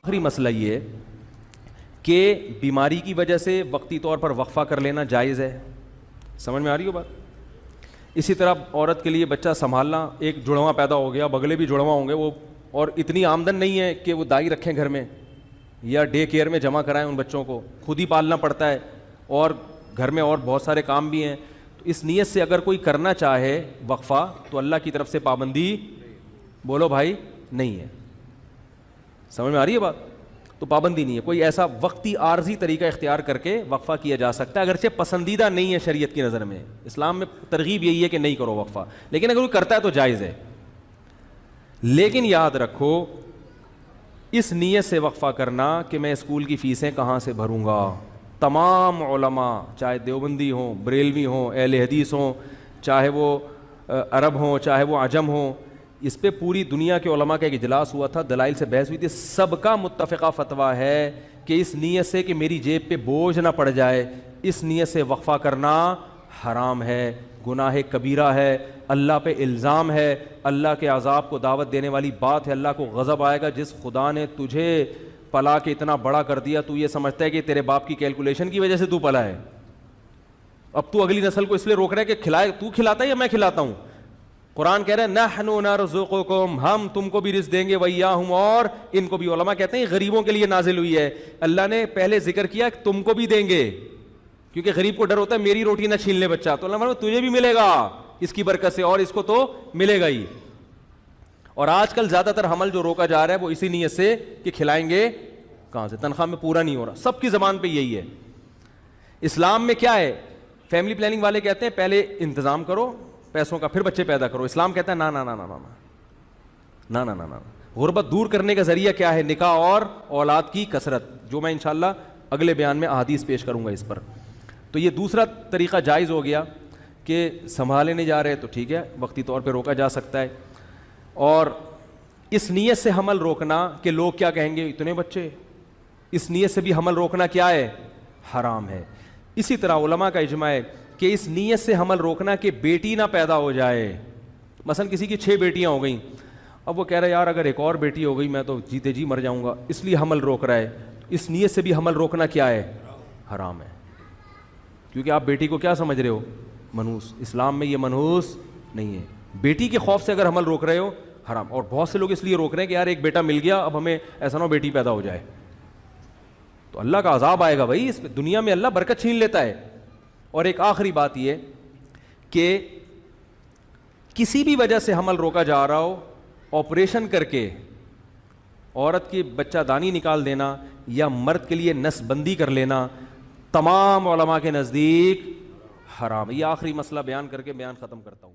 آخری مسئلہ یہ ہے کہ بیماری کی وجہ سے وقتی طور پر وقفہ کر لینا جائز ہے. سمجھ میں آ رہی ہو بات؟ اسی طرح عورت کے لیے بچہ سنبھالنا، ایک جڑواں پیدا ہو گیا، بگلے بھی جڑواں ہوں گے وہ، اور اتنی آمدن نہیں ہے کہ وہ دائی رکھیں گھر میں یا ڈے کیئر میں جمع کرائیں ان بچوں کو، خود ہی پالنا پڑتا ہے اور گھر میں اور بہت سارے کام بھی ہیں. تو اس نیت سے اگر کوئی کرنا چاہے وقفہ تو اللہ کی طرف سے پابندی بولو بھائی نہیں ہے. سمجھ میں آ رہی ہے بات؟ تو پابندی نہیں ہے. کوئی ایسا وقتی عارضی طریقہ اختیار کر کے وقفہ کیا جا سکتا ہے، اگرچہ پسندیدہ نہیں ہے شریعت کی نظر میں. اسلام میں ترغیب یہی ہے کہ نہیں کرو وقفہ، لیکن اگر کوئی کرتا ہے تو جائز ہے. لیکن یاد رکھو اس نیت سے وقفہ کرنا کہ میں اسکول کی فیسیں کہاں سے بھروں گا. تمام علماء چاہے دیوبندی ہوں، بریلوی ہوں، اہل حدیث ہوں، چاہے وہ عرب ہوں چاہے وہ عجم ہوں، اس پہ پوری دنیا کے علماء کا ایک اجلاس ہوا تھا، دلائل سے بحث ہوئی تھی. سب کا متفقہ فتویٰ ہے کہ اس نیت سے کہ میری جیب پہ بوجھ نہ پڑ جائے، اس نیت سے وقفہ کرنا حرام ہے، گناہ کبیرہ ہے، اللہ پہ الزام ہے، اللہ کے عذاب کو دعوت دینے والی بات ہے. اللہ کو غضب آئے گا. جس خدا نے تجھے پلا کے اتنا بڑا کر دیا، تو یہ سمجھتا ہے کہ تیرے باپ کی کیلکولیشن کی وجہ سے تو پلا ہے. اب تو اگلی نسل کو اس لیے روک رہا ہے کہ کھلائے، تو کھلاتا ہے یا میں کھلاتا ہوں؟ قرآن کہہ رہا ہے نحن نرزقکم، ہم تم کو بھی رزق دیں گے، وإیاہم، اور ان کو بھی. علماء کہتے ہیں غریبوں کے لیے نازل ہوئی ہے. اللہ نے پہلے ذکر کیا کہ تم کو بھی دیں گے، کیونکہ غریب کو ڈر ہوتا ہے میری روٹی نہ چھین لے بچہ، تو اللہ فرماتا ہے تجھے بھی ملے گا اس کی برکت سے، اور اس کو تو ملے گا ہی. اور آج کل زیادہ تر حمل جو روکا جا رہا ہے وہ اسی نیت سے کہ کھلائیں گے کہاں سے، تنخواہ میں پورا نہیں ہو رہا. سب کی زبان پہ یہی ہے. اسلام میں کیا ہے؟ فیملی پلاننگ والے کہتے ہیں پہلے انتظام کرو پیسوں کا پھر بچے پیدا کرو. اسلام کہتا ہے نا نا نا نا نا نا نا نا نا. غربت دور کرنے کا ذریعہ کیا ہے؟ نکاح اور اولاد کی کثرت، جو میں انشاءاللہ اگلے بیان میں احادیث پیش کروں گا اس پر. تو یہ دوسرا طریقہ جائز ہو گیا کہ سنبھالے نہیں جا رہے تو ٹھیک ہے، وقتی طور پہ روکا جا سکتا ہے. اور اس نیت سے حمل روکنا کہ لوگ کیا کہیں گے اتنے بچے، اس نیت سے بھی حمل روکنا کیا ہے؟ حرام ہے. اسی طرح علماء کا اجماع ہے کہ اس نیت سے حمل روکنا کہ بیٹی نہ پیدا ہو جائے. مثلا کسی کی 6 بیٹیاں ہو گئیں، اب وہ کہہ رہا ہے یار اگر ایک اور بیٹی ہو گئی میں تو جیتے جی مر جاؤں گا، اس لیے حمل روک رہا ہے. اس نیت سے بھی حمل روکنا کیا ہے؟ حرام ہے. کیونکہ آپ بیٹی کو کیا سمجھ رہے ہو؟ منحوس. اسلام میں یہ منحوس نہیں ہے. بیٹی کے خوف سے اگر حمل روک رہے ہو حرام. اور بہت سے لوگ اس لیے روک رہے ہیں کہ یار ایک بیٹا مل گیا، اب ہمیں ایسا نہ ہو بیٹی پیدا ہو جائے تو اللہ کا عذاب آئے گا. بھائی اس دنیا میں اللہ برکت چھین لیتا ہے. اور ایک آخری بات یہ کہ کسی بھی وجہ سے حمل روکا جا رہا ہو، آپریشن کر کے عورت کی بچہ دانی نکال دینا یا مرد کے لیے نس بندی کر لینا تمام علماء کے نزدیک حرام ہے. یہ آخری مسئلہ بیان کر کے بیان ختم کرتا ہوں.